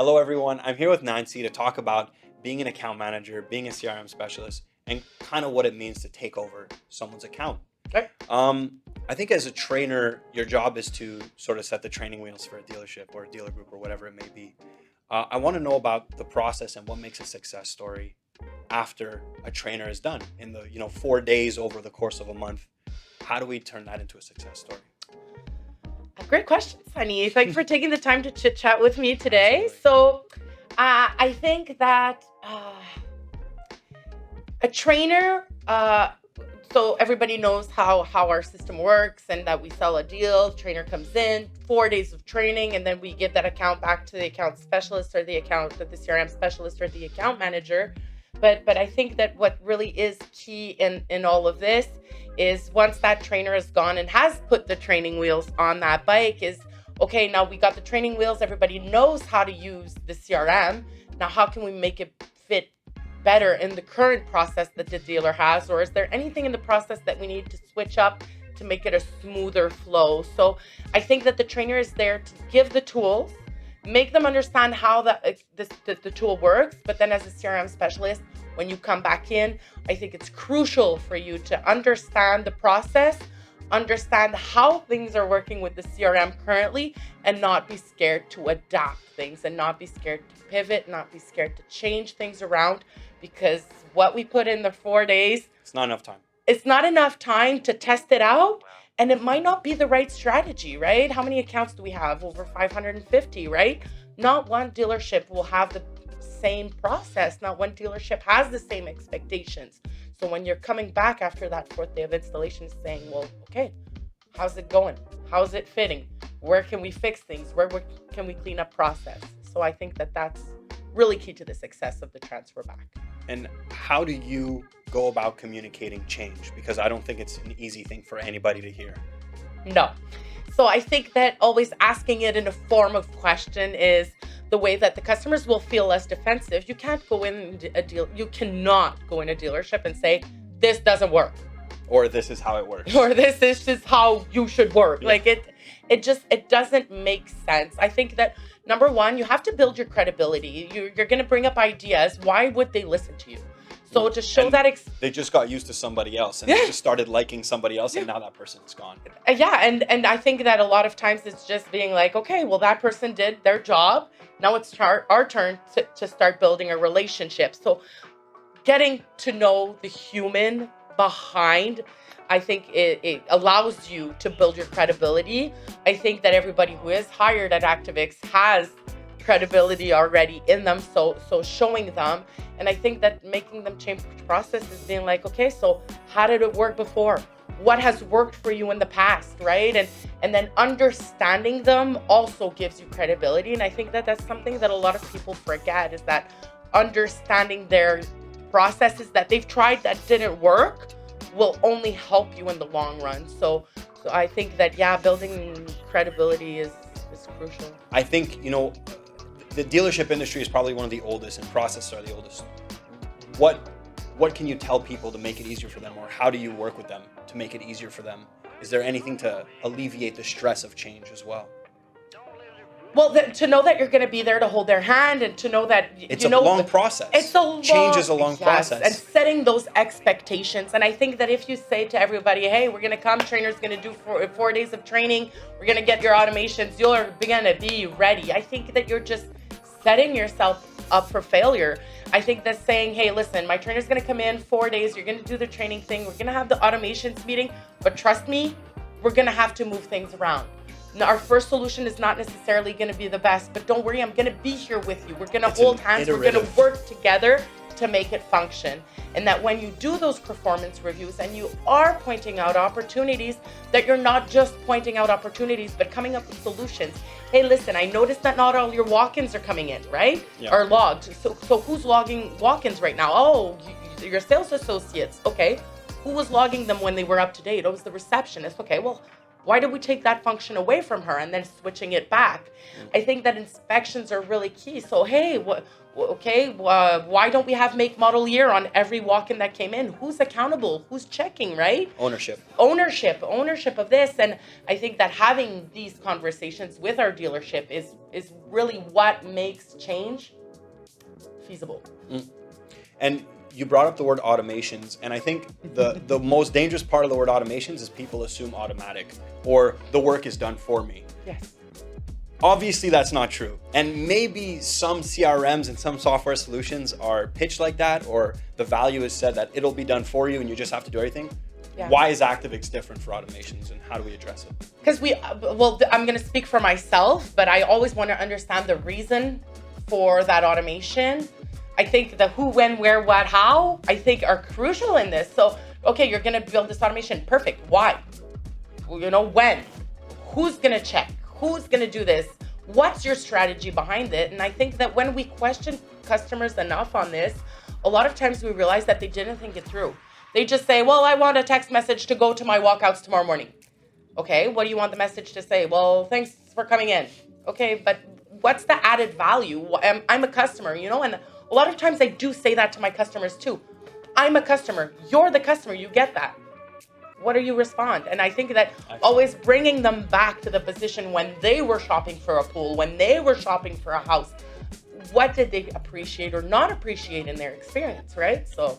Hello, everyone. I'm here with Nancy to talk about being an account manager, being a CRM specialist, and kind of what it means to take over someone's account. Okay. I think as a trainer, your job is to sort of set the training wheels for a dealership or a dealer group or whatever it may be. I want to know about the process and what makes a success story after a trainer is done in the 4 days over the course of a month. How do we turn that into a success story? Great question, Sunny. Thanks for taking the time to chit chat with me today. Absolutely. So, I think that a trainer, so everybody knows how our system works and that we sell a deal, trainer comes in, 4 days of training, and then we give that account back to the account specialist or the CRM specialist or the account manager. But I think that what really is key in all of this is once that trainer is gone and has put the training wheels on that bike is, okay, now we got the training wheels, everybody knows how to use the CRM. Now, how can we make it fit better in the current process that the dealer has? Or is there anything in the process that we need to switch up to make it a smoother flow? So I think that the trainer is there to give the tools, make them understand how the tool works. But then as a CRM specialist, when you come back in, I think it's crucial for you to understand the process, understand how things are working with the CRM currently, and not be scared to adapt things and not be scared to pivot, not be scared to change things around, because what we put in the 4 days, It's not enough time. it's not enough time to test it out, and it might not be the right strategy, right? How many accounts do we have? Over 550, right? Not one dealership will have the same process. Not one dealership has the same expectations. So when you're coming back after that 4th day of installation saying, well, okay, how's it going? How's it fitting? Where can we fix things? Where can we clean up process? So I think that that's really key to the success of the transfer back. And how do you go about communicating change? Because I don't think it's an easy thing for anybody to hear. No. So I think that always asking it in a form of question is the way that the customers will feel less defensive. You can't go in you cannot go in a dealership and say, this doesn't work. Or this is how it works. Or this is just how you should work. Yeah. Like it doesn't make sense. I think that number one, you have to build your credibility. You're going to bring up ideas. Why would they listen to you? So to show And that they just got used to somebody else and they just started liking somebody else, and now that person's gone. yeah, and I think that a lot of times it's just being like, okay, well, that person did their job. Now it's our turn to start building a relationship. So getting to know the human behind, I think it allows you to build your credibility. I think that everybody who is hired at Activix has credibility already in them, so showing them. And I think that making them change process is being like, okay, so how did it work before? What has worked for you in the past, right? And then understanding them also gives you credibility. And I think that that's something that a lot of people forget, is that understanding their processes that they've tried that didn't work will only help you in the long run. So I think that, yeah, building credibility is crucial. I think, the dealership industry is probably one of the oldest, and processes are the oldest. What can you tell people to make it easier for them, or how do you work with them to make it easier for them? Is there anything to alleviate the stress of change as well? Well, to know that you're going to be there to hold their hand, and to know that It's a long process. Change is a long process. And setting those expectations. And I think that if you say to everybody, hey, we're going to come, trainer's going to do 4 days of training, we're going to get your automations, you're going to be ready. I think that you're just setting yourself up for failure. I think that saying, hey, listen, my trainer's going to come in 4 days, you're going to do the training thing, we're going to have the automations meeting, but trust me, we're going to have to move things around. Now, our first solution is not necessarily going to be the best, but don't worry, I'm going to be here with you. We're going to hold hands. We're going to work together to make it function. And that when you do those performance reviews and you are pointing out opportunities, that you're not just pointing out opportunities, but coming up with solutions. Hey, listen, I noticed that not all your walk-ins are coming in, right? Yeah. Or logged. So who's logging walk-ins right now? Oh, your sales associates. Okay. Who was logging them when they were up to date? Oh, it was the receptionist. Okay, well, why did we take that function away from her and then switching it back? I think that inspections are really key. So, hey, Okay, why don't we have make, model, year on every walk-in that came in? Who's accountable? Who's checking, right? Ownership of this. And I think that having these conversations with our dealership is really what makes change feasible. And you brought up the word automations, and I think the most dangerous part of the word automations is people assume automatic or the work is done for me. Yes. Obviously, that's not true. And maybe some CRMs and some software solutions are pitched like that, or the value is said that it'll be done for you and you just have to do everything. Yeah. Why is Activix different for automations, and how do we address it? Because I'm going to speak for myself, but I always want to understand the reason for that automation. I think the who, when, where, what, how, I think are crucial in this. So, okay, you're going to build this automation. Perfect. Why? Well, when? Who's going to check? Who's going to do this? What's your strategy behind it? And I think that when we question customers enough on this, a lot of times we realize that they didn't think it through. They just say, well, I want a text message to go to my walkouts tomorrow morning. Okay, what do you want the message to say? Well, thanks for coming in. Okay, but what's the added value? I'm a customer, and a lot of times I do say that to my customers too. I'm a customer. You're the customer. You get that. What do you respond? And I think that always bringing them back to the position when they were shopping for a pool, when they were shopping for a house, what did they appreciate or not appreciate in their experience, right? So,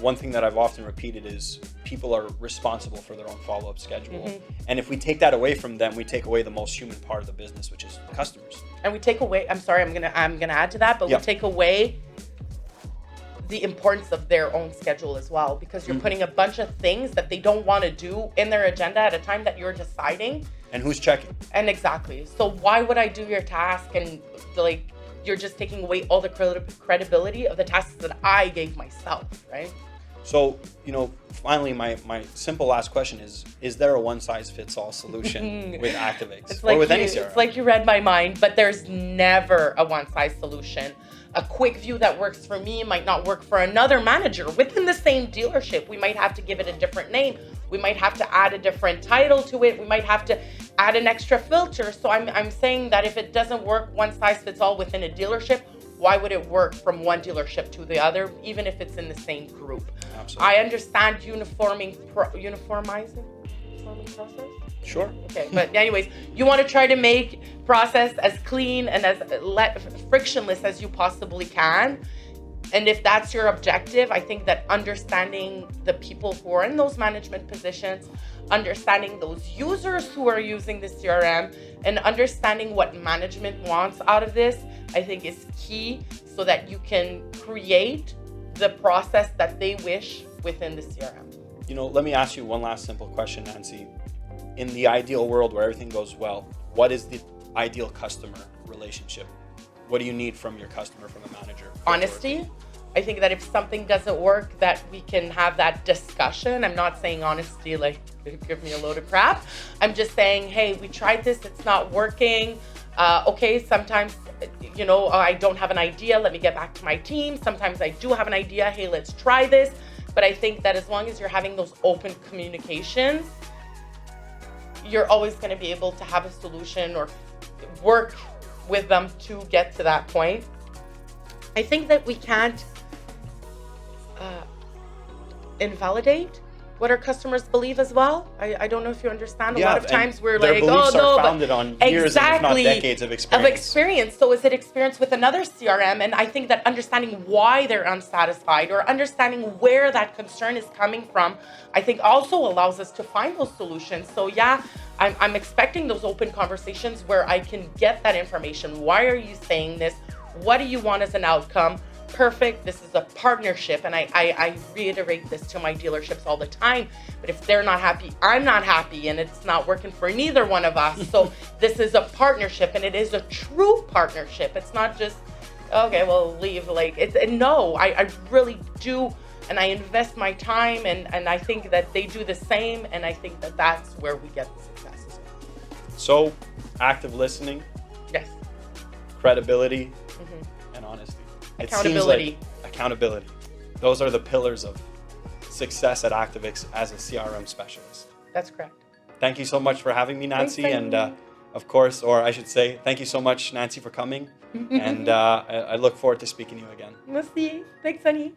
one thing that I've often repeated is people are responsible for their own follow-up schedule. Mm-hmm. And if we take that away from them, we take away the most human part of the business, which is customers. And we take away, I'm sorry, I'm gonna add to that, but we take away the importance of their own schedule as well, because you're putting a bunch of things that they don't want to do in their agenda at a time that you're deciding. And who's checking? And exactly. So why would I do your task? And you're just taking away all the credibility of the tasks that I gave myself, right? So, finally, my simple last question is there a one-size-fits-all solution with Activix or with any CRM? It's like you read my mind, but there's never a one-size solution. A quick view that works for me might not work for another manager within the same dealership. We might have to give it a different name. We might have to add a different title to it. We might have to add an extra filter. So I'm saying that if it doesn't work one size fits all within a dealership, why would it work from one dealership to the other, even if it's in the same group? Absolutely. I understand uniforming process. Sure. Okay, but anyways, you want to try to make process as clean and as frictionless as you possibly can. And if that's your objective, I think that understanding the people who are in those management positions, understanding those users who are using the CRM, and understanding what management wants out of this, I think is key so that you can create the process that they wish within the CRM. Let me ask you one last simple question, Nancy. In the ideal world where everything goes well, what is the ideal customer relationship? What do you need from your customer, from a manager? Honesty. I think that if something doesn't work, that we can have that discussion. I'm not saying honesty like give me a load of crap. I'm just saying, hey, we tried this, it's not working. Okay, sometimes, I don't have an idea. Let me get back to my team. Sometimes I do have an idea. Hey, let's try this. But I think that as long as you're having those open communications, you're always going to be able to have a solution or work with them to get to that point. I think that we can't invalidate what our customers believe as well. I don't know if you understand. A lot of times we're like, oh no, founded on years, if not decades of experience. So is it experience with another CRM? And I think that understanding why they're unsatisfied or understanding where that concern is coming from, I think also allows us to find those solutions. So yeah, I'm expecting those open conversations where I can get that information. Why are you saying this? What do you want as an outcome? Perfect. This is a partnership. And I reiterate this to my dealerships all the time. But if they're not happy, I'm not happy. And it's not working for neither one of us. So this is a partnership, and it is a true partnership. It's not just, okay, well, leave. I really do. And I invest my time, and I think that they do the same. And I think that that's where we get the successes. So, active listening. Yes. Credibility. And honesty. Accountability. Accountability. Those are the pillars of success at Activix as a CRM specialist. That's correct. Thank you so much for having me, Nancy. And Of course, or I should say, thank you so much, Nancy, for coming. And I look forward to speaking to you again. Merci. Thanks, Sunny.